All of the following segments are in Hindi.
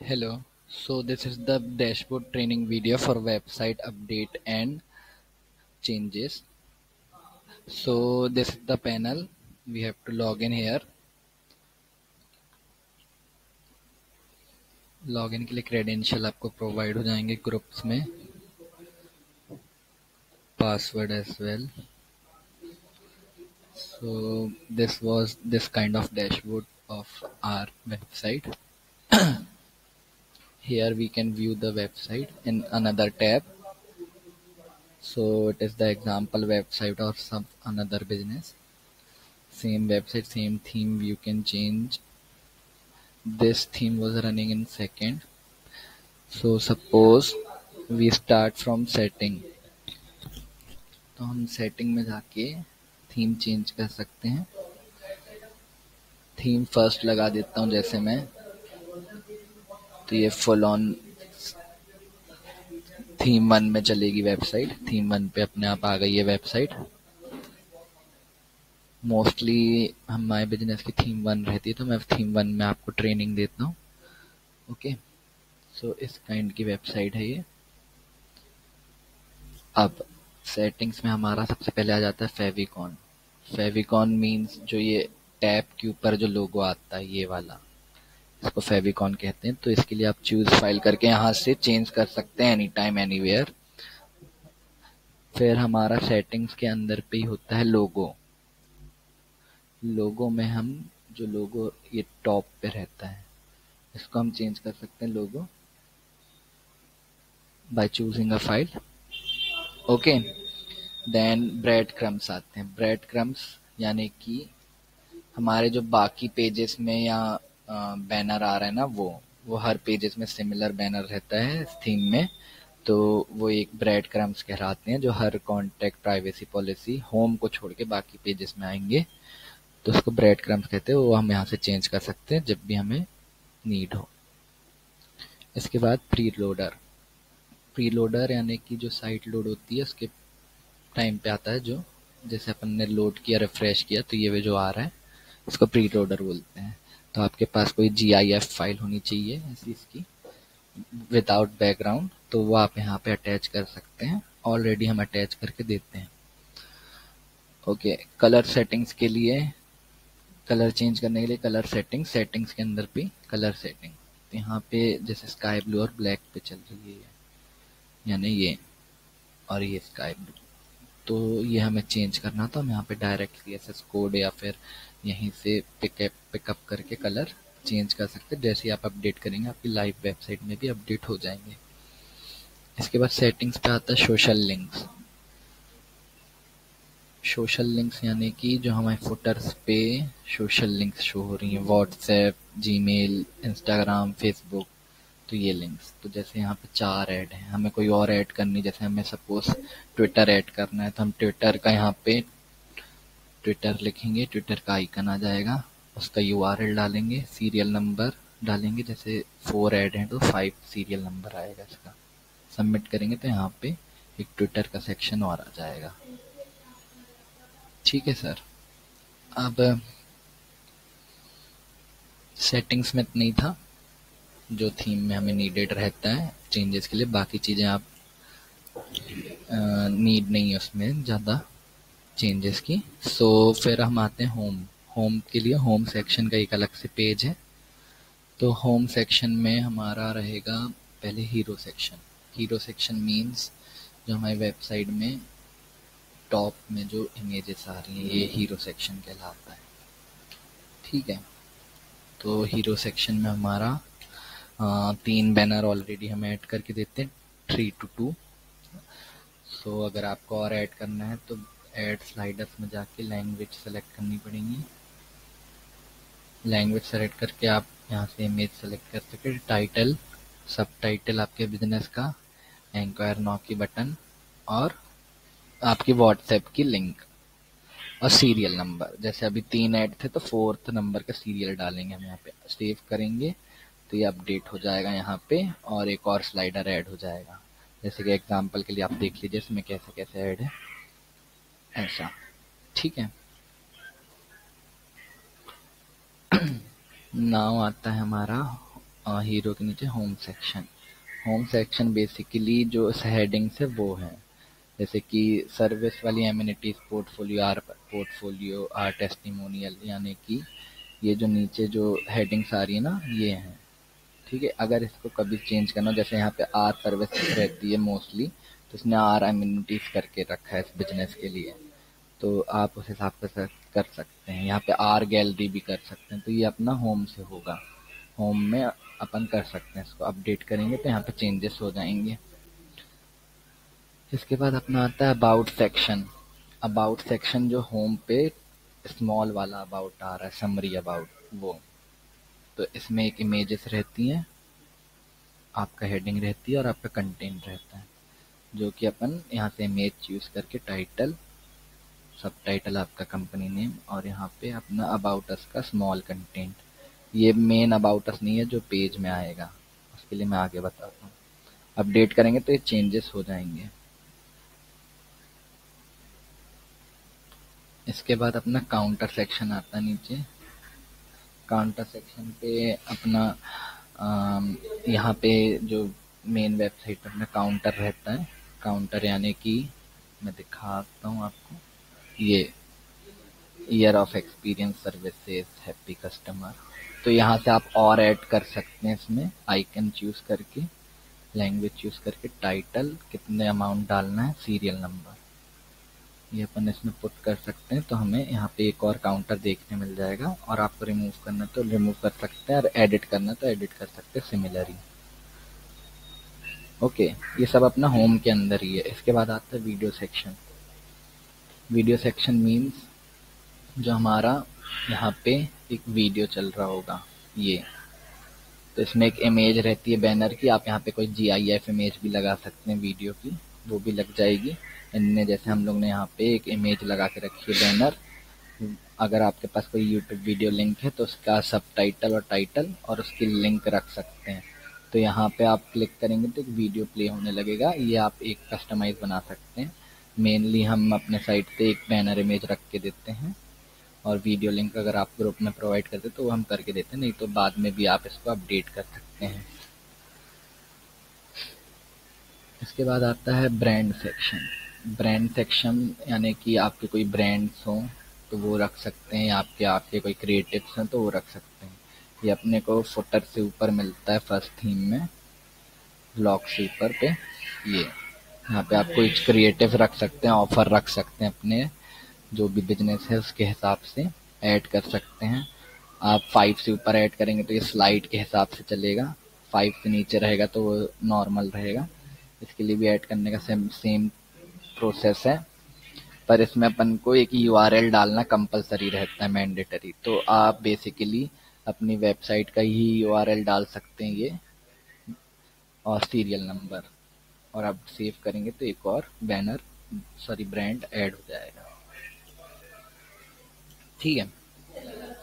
Hello. So this is the dashboard training video for website update and changes. So this is the panel. We have to log in here. Login के लिए क्रेडेंशियल आपको प्रोवाइड हो जाएंगे ग्रुप्स में, password as well. So this was this kind of dashboard of our website. Here we can view the website in another tab. So it is the example website or some another business. Same website, same theme you can change. This theme was running in second. So suppose we start from setting. तो हम सेटिंग में जाके थीम चेंज कर सकते हैं. थीम फर्स्ट लगा देता हूँ जैसे मैं, तो ये फुल ऑन थीम 1 में चलेगी वेबसाइट. थीम 1 पे अपने आप आ गई है वेबसाइट. मोस्टली हमारे बिजनेस की थीम 1 रहती है, तो मैं थीम 1 में आपको ट्रेनिंग देता हूँ. ओके, सो इस काइंड की वेबसाइट है ये. अब सेटिंग्स में हमारा सबसे पहले आ जाता है फेविकॉन. फेविकॉन मीन्स जो ये टैब के ऊपर जो लोगो आता है ये वाला, इसको फेविकॉन कहते हैं. तो इसके लिए आप चूज फाइल करके यहाँ से चेंज कर सकते हैं एनी टाइम एनीवेयर. फिर हमारा सेटिंग्स के अंदर पे ही होता है लोगो. लोगो में हम जो लोगो ये टॉप पे रहता है, इसको हम चेंज कर सकते हैं logo by choosing a file. Okay, then bread crumbs आते हैं. ब्रेड क्रम्स यानी कि हमारे जो बाकी पेजेस में या बैनर आ रहा है ना, वो हर पेजेस में सिमिलर बैनर रहता है इस थीम में, तो वो एक ब्रेड क्रम्स कहलाते हैं. जो हर कॉन्टैक्ट प्राइवेसी पॉलिसी होम को छोड़ के बाकी पेजेस में आएंगे, तो उसको ब्रेड क्रम्स कहते हैं. वो हम यहाँ से चेंज कर सकते हैं जब भी हमें नीड हो. इसके बाद प्री लोडर. प्री लोडर यानी कि जो साइट लोड होती है उसके टाइम पे आता है, जो जैसे अपन ने लोड किया, रिफ्रेश किया, तो ये जो आ रहा है इसको प्री लोडर बोलते हैं. तो आपके पास कोई GIF फाइल होनी चाहिए ऐसी इसकी विदाउट बैकग्राउंड, तो वो आप यहाँ पे अटैच कर सकते हैं. ऑलरेडी हम अटैच करके देते हैं. ओके, कलर सेटिंग्स के लिए, कलर चेंज करने के लिए कलर सेटिंग्स. सेटिंग्स के अंदर भी कलर सेटिंग. तो यहाँ पे जैसे स्काई ब्लू और ब्लैक पे चल रही है, यानी ये और ये स्काई ब्लू, तो ये हमें चेंज करना, तो हम यहाँ पे डायरेक्ट CSS कोड या फिर यहीं से पिकअप करके कलर चेंज कर सकते हैं. जैसे ही आप अपडेट करेंगे आपकी लाइव वेबसाइट में भी अपडेट हो जाएंगे. इसके बाद सेटिंग्स पे आता है सोशल लिंक्स. सोशल लिंक्स यानी कि जो हमारे फुटर्स पे सोशल लिंक्स शो हो रही हैं, व्हाट्सएप, जीमेल, इंस्टाग्राम, फेसबुक, तो ये लिंक्स. तो जैसे यहाँ पे 4 ऐड हैं, हमें कोई और ऐड करनी, जैसे हमें सपोज ट्विटर ऐड करना है, तो हम ट्विटर का यहाँ पे ट्विटर लिखेंगे, ट्विटर का आइकन आ जाएगा, उसका URL डालेंगे, सीरियल नंबर डालेंगे. जैसे 4 ऐड हैं तो 5 सीरियल नंबर आएगा इसका. सबमिट करेंगे तो यहाँ पे एक ट्विटर का सेक्शन और आ जाएगा. ठीक है सर. अब सेटिंग्स में इतना ही था जो थीम में हमें नीडेड रहता है चेंजेस के लिए. बाकी चीज़ें आप नीड नहीं है उसमें ज़्यादा चेंजेस की. सो फिर हम आते हैं होम. होम के लिए होम सेक्शन का एक अलग से पेज है. तो होम सेक्शन में हमारा रहेगा पहले hero section. Hero section means जो हमारी वेबसाइट में टॉप में जो इमेजेस आ रही हैं, ये हीरो सेक्शन कहलाता है. ठीक है, तो हीरो सेक्शन में हमारा 3 बैनर ऑलरेडी हम ऐड करके देते हैं, 3 to 2. सो अगर आपको और ऐड करना है तो ऐड स्लाइडर्स में जाके लैंग्वेज सेलेक्ट करनी पड़ेगी. लैंग्वेज सेलेक्ट करके आप यहाँ से इमेज सेलेक्ट कर सकते हैं. टाइटल, सब टाइटल आपके बिजनेस का, एंक्वायर नाउ की बटन, और आपकी व्हाट्सएप की लिंक, और सीरियल नंबर. जैसे अभी 3 ऐड थे तो 4th नंबर का सीरियल डालेंगे हम यहाँ पे. सेव करेंगे तो ये अपडेट हो जाएगा यहाँ पे, और एक और स्लाइडर ऐड हो जाएगा. जैसे कि एग्जांपल के लिए आप देख लीजिए इसमें कैसे कैसे ऐड है, ऐसा. ठीक है. नाउ आता है हमारा हीरो के नीचे home section. Home section basically जो हेडिंग्स है वो है, जैसे कि सर्विस वाली एमिनिटीज, पोर्टफोलियो, आर टेस्टिमोनियल, यानी कि ये जो नीचे जो हेडिंग्स आ रही है ना, ये हैं। ठीक है, अगर इसको कभी चेंज करना, जैसे यहाँ पे आर सर्विस रहती है मोस्टली, तो इसने आर एमिनिटीज करके रखा है इस बिजनेस के लिए, तो आप उस हिसाब से कर सकते हैं। यहाँ पे आर गैलरी भी कर सकते हैं, तो ये अपना होम से होगा। होम में अपन कर सकते हैं, इसको अपडेट करेंगे तो यहाँ पे चेंजेस हो जाएंगे। इसके बाद अपना आता है अबाउट सेक्शन। अबाउट सेक्शन जो होम पे स्मॉल वाला अबाउट आ रहा है, समरी अबाउट, वो तो इसमें एक इमेजेस रहती हैं, आपका हेडिंग रहती है और आपका कंटेंट रहता है, जो कि अपन यहाँ से इमेज चूज करके टाइटल, सब टाइटल आपका कंपनी नेम, और यहाँ पे अपना अबाउट अस का स्मॉल कंटेंट। ये मेन अबाउट अस नहीं है जो पेज में आएगा, उसके लिए मैं आगे बताता हूँ। अपडेट करेंगे तो ये चेंजेस हो जाएंगे। इसके बाद अपना काउंटर सेक्शन आता है नीचे। काउंटर सेक्शन पे अपना यहाँ पे जो मेन वेबसाइट पर अपना काउंटर रहता है। काउंटर यानी कि मैं दिखाता हूँ आपको, ये year of experience services happy customer. तो यहाँ से आप और ऐड कर सकते हैं इसमें, आइकन चूज करके, लैंग्वेज चूज करके, टाइटल, कितने अमाउंट डालना है, सीरियल नंबर, ये अपन इसमें पुट कर सकते हैं। तो हमें यहाँ पे एक और काउंटर देखने मिल जाएगा, और आपको रिमूव करना तो रिमूव कर सकते हैं, और एडिट करना तो एडिट कर सकते हैं सिमिलरली। ओके, ये सब अपना होम के अंदर ही है। इसके बाद आता है video section. Video section means जो हमारा यहाँ पे एक वीडियो चल रहा होगा, ये तो इसमें एक इमेज रहती है बैनर की, आप यहाँ पे कोई GIF इमेज भी लगा सकते हैं वीडियो की, वो भी लग जाएगी। इनने जैसे हम लोग ने यहाँ पे एक इमेज लगा के रखी है बैनर। अगर आपके पास कोई यूट्यूब वीडियो लिंक है तो उसका सब टाइटल और टाइटल और उसकी लिंक रख सकते हैं। तो यहाँ पे आप क्लिक करेंगे तो एक वीडियो प्ले होने लगेगा, ये आप एक कस्टमाइज बना सकते हैं। मेनली हम अपने साइट पे एक बैनर इमेज रख के देते हैं, और वीडियो लिंक अगर आप ग्रुप में प्रोवाइड करते तो वो हम करके देते हैं, नहीं तो बाद में भी आप इसको अपडेट कर सकते हैं। इसके बाद आता है ब्रांड सेक्शन। ब्रांड सेक्शन यानी कि आपके कोई ब्रांड्स हों तो वो रख सकते हैं, आपके आपके कोई क्रिएटिव्स हैं तो वो रख सकते हैं। ये अपने को फुटर से ऊपर मिलता है फर्स्ट थीम में, ब्लॉक से ऊपर पे। ये यहाँ पे आप कोई क्रिएटिव रख सकते हैं, ऑफर रख सकते हैं, अपने जो भी बिजनेस है उसके हिसाब से ऐड कर सकते हैं। आप 5 से ऊपर ऐड करेंगे तो ये स्लाइड के हिसाब से चलेगा, 5 से नीचे रहेगा तो वो नॉर्मल रहेगा। इसके लिए भी ऐड करने का सेम प्रोसेस है, पर इसमें अपन को एक URL डालना कंपलसरी रहता है, मैंडेटरी। तो आप बेसिकली अपनी वेबसाइट का ही URL डाल सकते हैं ये, और सीरियल नंबर, और आप सेव करेंगे तो एक और ब्रांड ऐड हो जाएगा। ठीक है,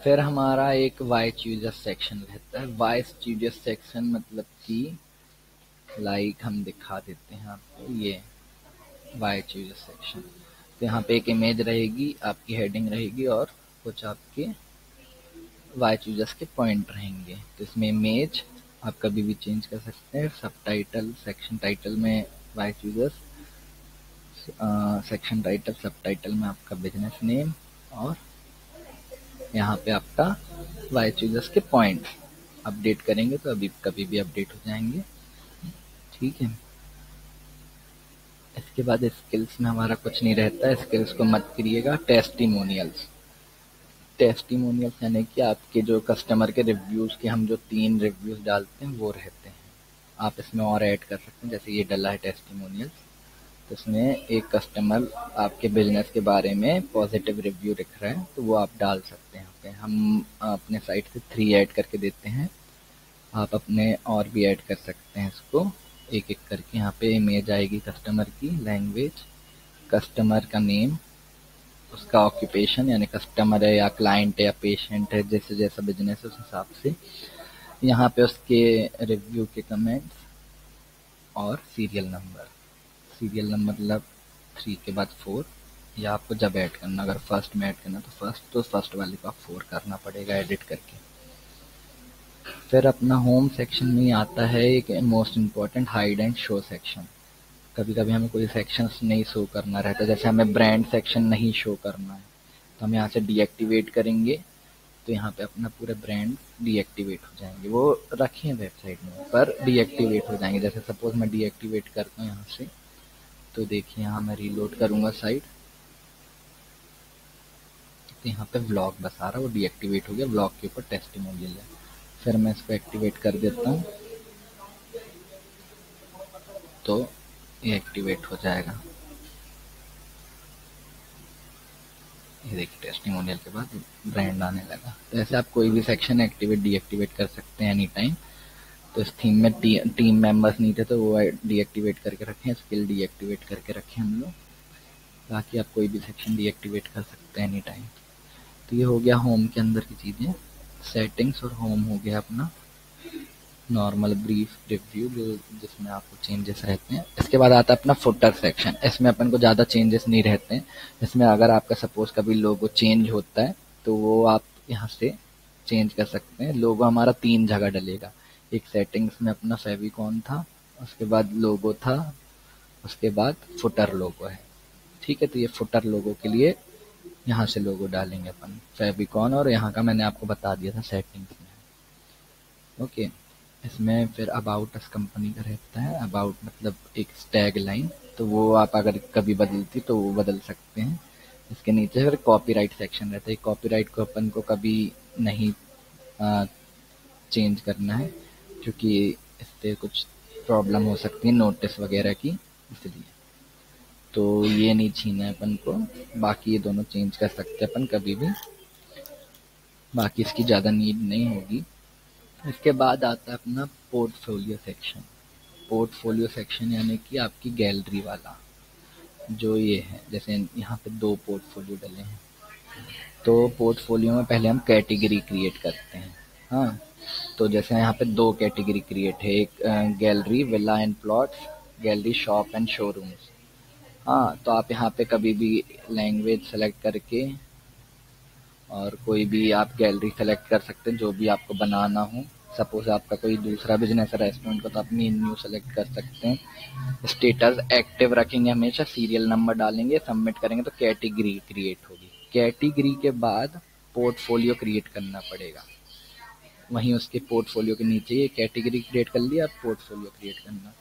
फिर हमारा एक वाई चूजर सेक्शन रहता है। वाई चूजर सेक्शन मतलब कि लाइक हम दिखा देते हैं आपको, ये वाई चूजर सेक्शन। तो यहाँ पे एक इमेज रहेगी, आपकी हेडिंग रहेगी, और कुछ आपके वाई चूजर्स के पॉइंट रहेंगे। तो इसमें इमेज आप कभी भी चेंज कर सकते हैं। सब टाइटल, सेक्शन टाइटल में वाई चूजर्स, सेक्शन टाइटल, सब टाइटल में आपका बिजनेस नेम, और यहाँ पे आपका वाई चूजर्स के पॉइंट। अपडेट करेंगे तो अभी कभी भी अपडेट हो जाएंगे। ठीक है, इसके बाद स्किल्स में हमारा कुछ नहीं रहता है, स्किल्स को मत करिएगा। टेस्टिमोनियल्स, टेस्टिमोनियल्स यानी कि आपके जो कस्टमर के रिव्यूज के हम जो 3 रिव्यूज डालते हैं वो रहते हैं। आप इसमें और ऐड कर सकते हैं, जैसे ये डला है टेस्टिमोनियल्स, तो इसमें एक कस्टमर आपके बिजनेस के बारे में पॉजिटिव रिव्यू लिख रहा है तो वो आप डाल सकते हैं। यहाँ पे हम अपने साइट से 3 ऐड करके देते हैं, आप अपने और भी ऐड कर सकते हैं इसको एक एक करके। यहाँ पे इमेज आएगी कस्टमर की, लैंग्वेज, कस्टमर का नेम, उसका ऑक्यूपेशन यानी कस्टमर है या क्लाइंट है या पेशेंट है, जैसे जैसा बिजनेस है उस हिसाब से। यहाँ पे उसके रिव्यू के कमेंट्स, और सीरियल नंबर। सीरियल नंबर मतलब 3 के बाद 4, या आपको जब ऐड करना, अगर फर्स्ट में ऐड करना तो फर्स्ट वाले को आप 4 करना पड़ेगा एडिट करके। फिर अपना होम सेक्शन में आता है एक most important hide and show section. कभी कभी हमें कोई सेक्शन नहीं शो करना रहता, जैसे हमें ब्रांड सेक्शन नहीं शो करना है तो हम यहाँ से डीएक्टिवेट करेंगे, तो यहाँ पे अपना पूरे ब्रांड डीएक्टिवेट हो जाएंगे। वो रखे हैं वेबसाइट में पर डीएक्टिवेट हो जाएंगे। जैसे सपोज मैं डीएक्टिवेट करता हूँ यहाँ से, तो देखिए यहाँ मैं रीलोड करूंगा साइट, तो यहाँ पे व्लॉग बता रहा है वो डीएक्टिवेट हो गया, व्लॉग के ऊपर टेस्टिमोनियल है। फिर मैं इसको एक्टिवेट कर देता हूँ तो ये एक्टिवेट हो जाएगा। ये देखिए टेस्टिमोनियल के बाद ब्रांड आने लगा। तो ऐसे आप कोई भी सेक्शन एक्टिवेट डीएक्टिवेट कर सकते हैं एनी टाइम। तो इस थीम में टीम मेंबर्स नहीं थे तो वो डीएक्टिवेट करके रखे हैं, स्किल डीएक्टिवेट करके रखे हम लोग, ताकि आप कोई भी सेक्शन डीएक्टिवेट कर सकते हैं एनी टाइम। तो ये हो गया होम के अंदर की चीज़ें, सेटिंग्स। और होम हो गया अपना नॉर्मल ब्रीफ रिव्यू जो जिसमें आपको चेंजेस रहते हैं। इसके बाद आता है अपना फुटर सेक्शन। इसमें अपन को ज़्यादा चेंजेस नहीं रहते हैं। इसमें अगर आपका सपोज कभी लोगो चेंज होता है तो वो आप यहाँ से चेंज कर सकते हैं। लोगो हमारा 3 जगह डलेगा, एक सेटिंग्स में अपना फेविकॉन था, उसके बाद लोगो था, उसके बाद फुटर लोगो है। ठीक है, तो ये फुटर लोगो के लिए यहाँ से लोगो डालेंगे अपन फेविकॉन, और यहाँ का मैंने आपको बता दिया था सेटिंग्स में। ओके, इसमें फिर अबाउट अस कंपनी का रहता है। अबाउट मतलब एक टैग लाइन, तो वो आप अगर कभी बदलती तो वो बदल सकते हैं। इसके नीचे फिर कॉपीराइट सेक्शन रहता है। कॉपीराइट को अपन को कभी नहीं चेंज करना है क्योंकि इससे कुछ प्रॉब्लम हो सकती है नोटिस वगैरह की, इसलिए तो ये नहीं छीना है अपन को। बाकी ये दोनों चेंज कर सकते हैं अपन कभी भी, बाकी इसकी ज़्यादा नीड नहीं होगी। इसके बाद आता है अपना पोर्टफोलियो सेक्शन। पोर्टफोलियो सेक्शन यानी कि आपकी गैलरी वाला जो ये है, जैसे यहाँ पे 2 पोर्टफोलियो डले हैं, तो पोर्टफोलियो में पहले हम कैटेगरी क्रिएट करते हैं। हाँ, तो जैसे यहाँ पे 2 कैटेगरी क्रिएट है, एक gallery villa and plots, gallery shop and showrooms. हाँ, तो आप यहाँ पे कभी भी लैंग्वेज सेलेक्ट करके और कोई भी आप गैलरी सेलेक्ट कर सकते हैं जो भी आपको बनाना हो। सपोज आपका कोई दूसरा बिजनेस है रेस्टोरेंट का, तो आप न्यू सेलेक्ट कर सकते हैं। स्टेटस एक्टिव रखेंगे हमेशा, सीरियल नंबर डालेंगे, सबमिट करेंगे तो कैटेगरी क्रिएट होगी। कैटेगरी के बाद पोर्टफोलियो क्रिएट करना पड़ेगा, वहीं उसके पोर्टफोलियो के नीचे ये कैटेगरी क्रिएट कर लिया, अब पोर्टफोलियो क्रिएट करना।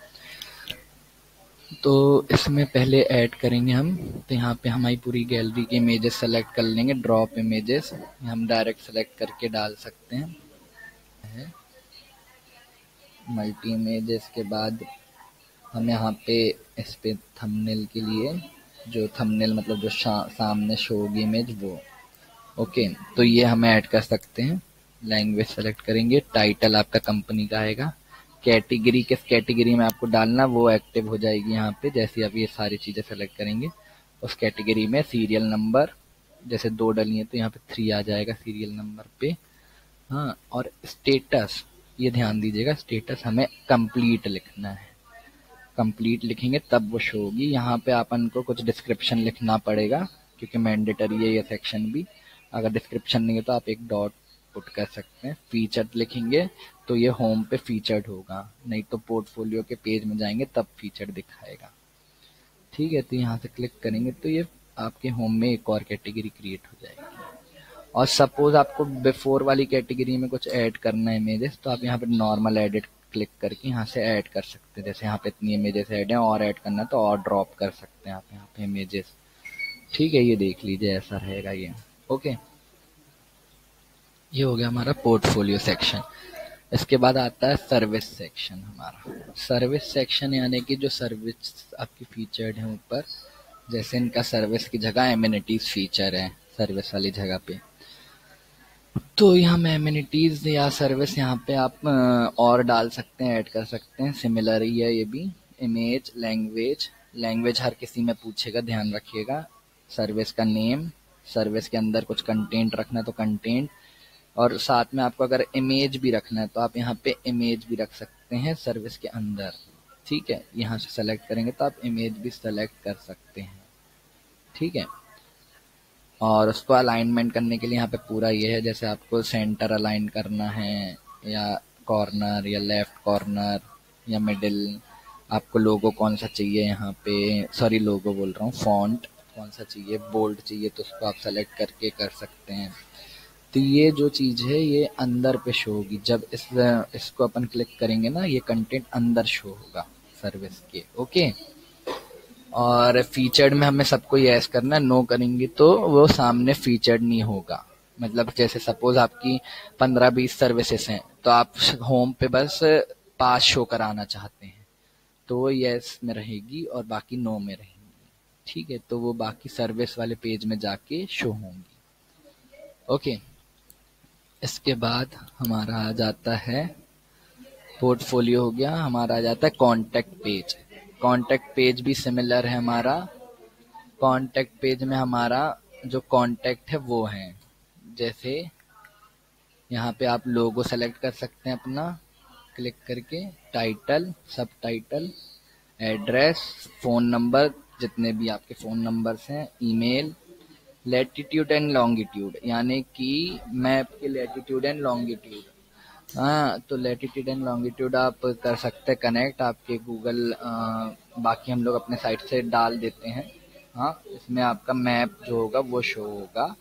तो इसमें पहले ऐड करेंगे हम, तो यहाँ पे हमारी पूरी गैलरी की इमेजेस सेलेक्ट कर लेंगे, ड्रॉप इमेजेस हम डायरेक्ट सेलेक्ट करके डाल सकते हैं। मल्टी इमेजेस के बाद हम यहाँ पे इस पे थंबनेल के लिए, जो थंबनेल मतलब जो सामने शो होगी इमेज वो। ओके, तो ये हम ऐड कर सकते हैं। लैंग्वेज सेलेक्ट करेंगे, टाइटल आपका कंपनी का आएगा, कैटेगरी किस कैटेगरी में आपको डालना वो एक्टिव हो जाएगी यहाँ पे। जैसे आप ये सारी चीज़ें सेलेक्ट करेंगे उस कैटेगरी में सीरियल नंबर, जैसे 2 डली है तो यहाँ पे 3 आ जाएगा सीरियल नंबर पे। हाँ, और स्टेटस, ये ध्यान दीजिएगा, स्टेटस हमें कंप्लीट लिखना है। कंप्लीट लिखेंगे तब वो शो होगी। यहाँ पे अपन को कुछ डिस्क्रिप्शन लिखना पड़ेगा क्योंकि मैंडेटरी है ये सेक्शन भी। अगर डिस्क्रिप्शन नहीं है तो आप एक डॉट पुट कर सकते हैं। फीचर्ड लिखेंगे तो ये होम पे फीचर्ड होगा, नहीं तो पोर्टफोलियो के पेज में जाएंगे तब फीचर्ड दिखाएगा। ठीक है, तो यहाँ से क्लिक करेंगे तो ये आपके होम में एक और कैटेगरी क्रिएट हो जाएगी। और सपोज आपको बिफोर वाली कैटेगरी में कुछ ऐड करना है इमेजेस, तो आप यहाँ पे नॉर्मल एडिट क्लिक करके यहाँ से ऐड कर सकते हैं। जैसे यहाँ पे इतनी इमेजेस ऐड हैं और ऐड करना है तो और ड्रॉप कर सकते हैं आप यहाँ पे इमेजेस। ठीक है, ये देख लीजिए ऐसा रहेगा ये। ओके, ये हो गया हमारा पोर्टफोलियो सेक्शन। इसके बाद आता है सर्विस सेक्शन हमारा। सर्विस सेक्शन यानी कि जो सर्विस आपकी फीचर्ड है ऊपर, जैसे इनका सर्विस की जगह एमिनिटीज फीचर है सर्विस वाली जगह पे, तो यहाँ में एमिनिटीज या सर्विस यहाँ पे आप और डाल सकते हैं, ऐड कर सकते हैं। सिमिलर ही है ये भी। इमेज, लैंग्वेज, लैंग्वेज हर किसी में पूछेगा, ध्यान रखिएगा। सर्विस का नेम, सर्विस के अंदर कुछ कंटेंट रखना है तो कंटेंट, और साथ में आपको अगर इमेज भी रखना है तो आप यहाँ पे इमेज भी रख सकते हैं सर्विस के अंदर। ठीक है, यहाँ से सेलेक्ट करेंगे तो आप इमेज भी सेलेक्ट कर सकते हैं। ठीक है, और उसको अलाइनमेंट करने के लिए यहाँ पे पूरा ये है, जैसे आपको सेंटर अलाइन करना है या कॉर्नर या लेफ्ट कॉर्नर या मिडिल, आपको लोगो कौन सा चाहिए, यहाँ पे सॉरी लोगो बोल रहा हूँ, फॉन्ट कौन सा चाहिए, बोल्ड चाहिए तो उसको आप सेलेक्ट करके कर सकते हैं। तो ये जो चीज़ है ये अंदर पे शो होगी, जब इसको अपन क्लिक करेंगे ना ये कंटेंट अंदर शो होगा सर्विस के। ओके, और फीचर्ड में हमें सबको यस करना है, नो करेंगे तो वो सामने फीचर्ड नहीं होगा। मतलब जैसे सपोज आपकी 15-20 सर्विसेज हैं तो आप होम पे बस 5 शो कराना चाहते हैं तो वो यस में रहेगी और बाकी नो में रहेंगी। ठीक है, तो वो बाकी सर्विस वाले पेज में जाके शो होंगी। ओके, इसके बाद हमारा आ जाता है पोर्टफोलियो, हो गया हमारा, आ जाता है कॉन्टैक्ट पेज। कॉन्टैक्ट पेज भी सिमिलर है हमारा। कॉन्टैक्ट पेज में हमारा जो कॉन्टैक्ट है वो है, जैसे यहाँ पे आप लोगो सेलेक्ट कर सकते हैं अपना क्लिक करके, टाइटल, सब टाइटल, एड्रेस, फ़ोन नंबर, जितने भी आपके फ़ोन नंबर्स हैं, ईमेल, लैटिट्यूड एंड लॉन्गिट्यूड यानी कि मैप के लैटिट्यूड एंड लॉन्गिट्यूड। हाँ, तो लैटिट्यूड एंड लॉन्गिट्यूड आप कर सकते हैं कनेक्ट आपके गूगल, बाकी हम लोग अपने साइट से डाल देते हैं। हाँ, इसमें आपका मैप जो होगा वो शो होगा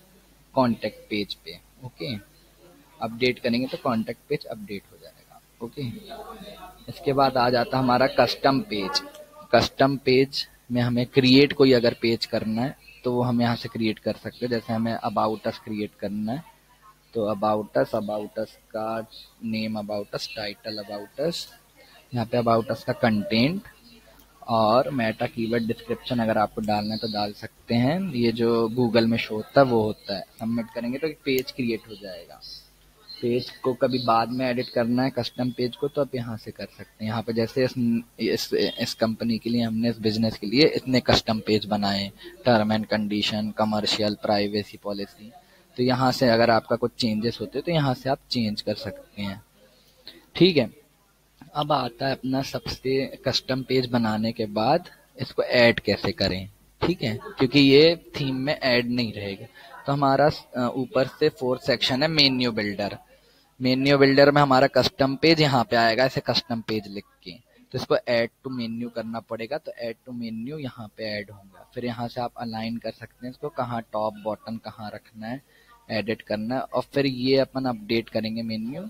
कॉन्टैक्ट पेज पे। ओके, अपडेट करेंगे तो कॉन्टैक्ट पेज अपडेट हो जाएगा। ओके, इसके बाद आ जाता है हमारा कस्टम पेज। कस्टम पेज में हमें क्रिएट कोई अगर पेज करना है तो वो हम यहाँ से क्रिएट कर सकते हैं। जैसे हमें अबाउट अस क्रिएट करना है तो अबाउट अस का name about us, title about us, यहाँ पे अबाउट अस का कंटेंट और मेटा कीवर्ड डिस्क्रिप्शन अगर आपको डालना है तो डाल सकते हैं। ये जो गूगल में शो होता है वो होता है। सबमिट करेंगे तो एक पेज क्रिएट हो जाएगा। पेज को कभी बाद में एडिट करना है कस्टम पेज को तो आप यहाँ से कर सकते हैं। यहाँ पे जैसे इस कंपनी के लिए हमने, इस बिजनेस के लिए इतने कस्टम पेज बनाए, term and condition, commercial, privacy policy, तो यहाँ से अगर आपका कुछ चेंजेस होते तो यहाँ से आप चेंज कर सकते हैं। ठीक है, अब आता है अपना सबसे कस्टम पेज बनाने के बाद इसको ऐड कैसे करें। ठीक है, क्योंकि ये थीम में ऐड नहीं रहेगा तो हमारा ऊपर से फोर्थ सेक्शन है मेन्यू बिल्डर। मेन्यू बिल्डर में हमारा कस्टम पेज यहाँ पे आएगा ऐसे कस्टम पेज लिख के, तो इसको ऐड टू मेन्यू करना पड़ेगा। तो ऐड टू मेन्यू यहाँ पे ऐड होगा, फिर यहाँ से आप अलाइन कर सकते हैं इसको, कहाँ टॉप बॉटम कहाँ रखना है, एडिट करना है, और फिर ये अपन अपडेट करेंगे मेन्यू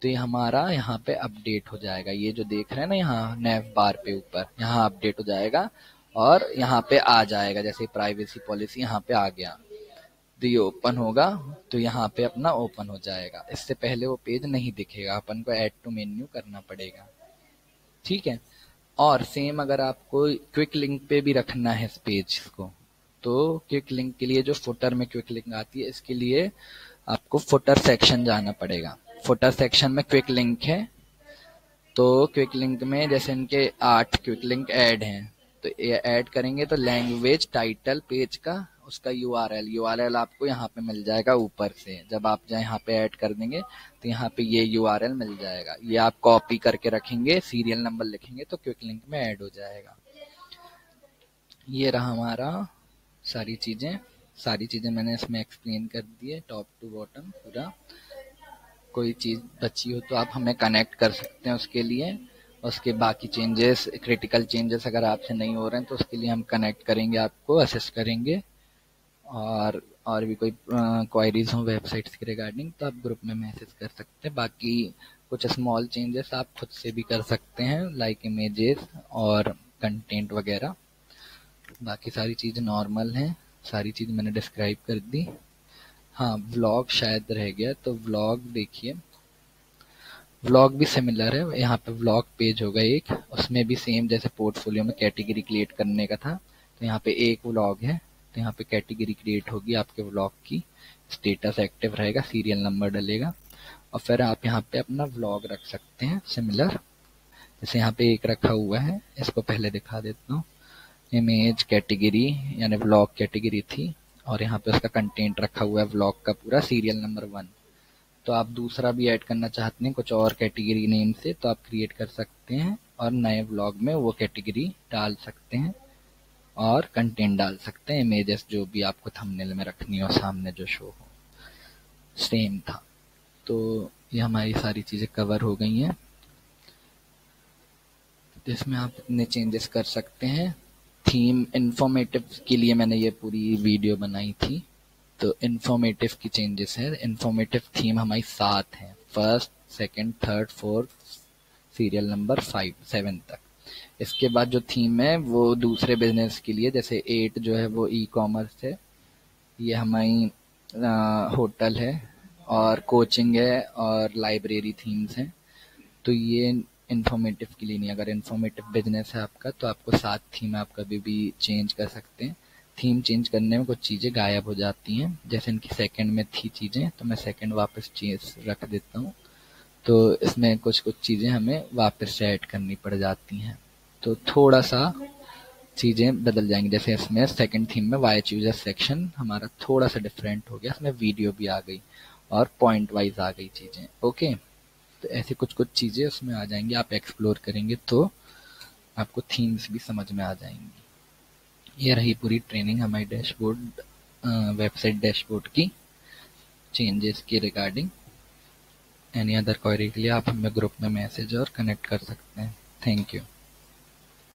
तो ये हमारा यहाँ पे अपडेट हो जाएगा। ये जो देख रहे हैं ना यहाँ नेव बार पे ऊपर, यहाँ अपडेट हो जाएगा और यहाँ पे आ जाएगा, जैसे प्राइवेसी पॉलिसी यहाँ पे आ गया तो ये ओपन होगा, तो यहाँ पे अपना ओपन हो जाएगा। इससे पहले वो पेज नहीं दिखेगा, अपन को ऐड टू मेन्यू करना पड़ेगा। ठीक है, और सेम अगर आपको क्विक लिंक पे भी रखना है इस पेज को तो क्विक लिंक के लिए जो फुटर में क्विक लिंक आती है इसके लिए आपको फुटर सेक्शन जाना पड़ेगा। फुटर सेक्शन में क्विक लिंक है, तो क्विक लिंक में जैसे इनके 8 क्विक लिंक ऐड हैं तो ये ऐड करेंगे तो लैंग्वेज, टाइटल पेज का, उसका यूआरएल आपको यहाँ पे मिल जाएगा ऊपर से। जब आप यहाँ पे ऐड कर देंगे तो यहाँ पे ये यूआरएल मिल जाएगा, ये आप कॉपी करके रखेंगे, सीरियल नंबर लिखेंगे तो क्विक लिंक में ऐड हो जाएगा। ये रहा हमारा सारी चीजें मैंने इसमें एक्सप्लेन कर दी है टॉप टू बॉटम पूरा। कोई चीज बची हो तो आप हमें कनेक्ट कर सकते हैं उसके लिए। उसके बाकी चेंजेस, क्रिटिकल चेंजेस अगर आपसे नहीं हो रहे हैं तो उसके लिए हम कनेक्ट करेंगे, आपको असिस्ट करेंगे। और भी कोई क्वायरीज हो वेबसाइट्स के रिगार्डिंग तो आप ग्रुप में मैसेज कर सकते हैं। बाकी कुछ स्मॉल चेंजेस आप खुद से भी कर सकते हैं लाइक इमेजेस और कंटेंट वगैरह। बाकी सारी चीज़ नॉर्मल हैं, सारी चीज़ मैंने डिस्क्राइब कर दी। हाँ, व्लॉग शायद रह गया, तो व्लॉग देखिए, व्लॉग भी सिमिलर है। यहाँ पे व्लॉग पेज होगा एक, उसमें भी सेम जैसे पोर्टफोलियो में कैटेगरी क्रिएट करने का था तो यहाँ पे एक व्लॉग है तो यहाँ पे कैटेगरी क्रिएट होगी आपके व्लॉग की, स्टेटस एक्टिव रहेगा, सीरियल नंबर डलेगा और फिर आप यहाँ पे अपना व्लॉग रख सकते हैं सिमिलर। जैसे यहाँ पे एक रखा हुआ है, इसको पहले दिखा देता हूँ। इमेज कैटेगरी यानी व्लॉग कैटेगरी थी और यहाँ पे उसका कंटेंट रखा हुआ है व्लॉग का पूरा, सीरियल नंबर 1। तो आप दूसरा भी ऐड करना चाहते हैं कुछ और कैटेगरी नेम से तो आप क्रिएट कर सकते हैं और नए व्लॉग में वो कैटेगरी डाल सकते हैं और कंटेंट डाल सकते हैं, इमेजेस जो भी आपको थंबनेल में रखनी हो सामने जो शो हो। सेम था। तो ये हमारी सारी चीज़ें कवर हो गई हैं। तो इसमें आप इतने चेंजेस कर सकते हैं। थीम इन्फॉर्मेटिव के लिए मैंने ये पूरी वीडियो बनाई थी। तो इन्फॉर्मेटिव की चेंजेस है। इन्फॉर्मेटिव थीम हमारी 7 है, first, second, third, fourth, serial number 5, 7 तक। इसके बाद जो थीम है वो दूसरे बिजनेस के लिए, जैसे 8 जो है वो ई कॉमर्स है, ये हमारी होटल है और कोचिंग है और लाइब्रेरी थीम्स हैं। तो ये इन्फॉर्मेटिव के लिए नहीं। अगर इन्फॉर्मेटिव बिजनेस है आपका तो आपको 7 थीम आप कभी भी चेंज कर सकते हैं। थीम चेंज करने में कुछ चीज़ें गायब हो जाती हैं, जैसे इनकी सेकंड में थी चीज़ें, तो मैं सेकंड वापस चेंज रख देता हूँ। तो इसमें कुछ कुछ चीज़ें हमें वापस से ऐड करनी पड़ जाती हैं, तो थोड़ा सा चीज़ें बदल जाएंगी। जैसे इसमें सेकंड थीम में वाई चूजर सेक्शन हमारा थोड़ा सा डिफरेंट हो गया, इसमें वीडियो भी आ गई और पॉइंट वाइज आ गई चीज़ें। ओके, तो ऐसी कुछ कुछ चीज़ें उसमें आ जाएंगी। आप एक्सप्लोर करेंगे तो आपको थीम्स भी समझ में आ जाएंगी। ये रही पूरी ट्रेनिंग हमारी डैशबोर्ड, वेबसाइट डैशबोर्ड की चेंजेस के रिगार्डिंग। एनी अदर क्वेरी के लिए आप हमें ग्रुप में मैसेज और कनेक्ट कर सकते हैं। Thank you.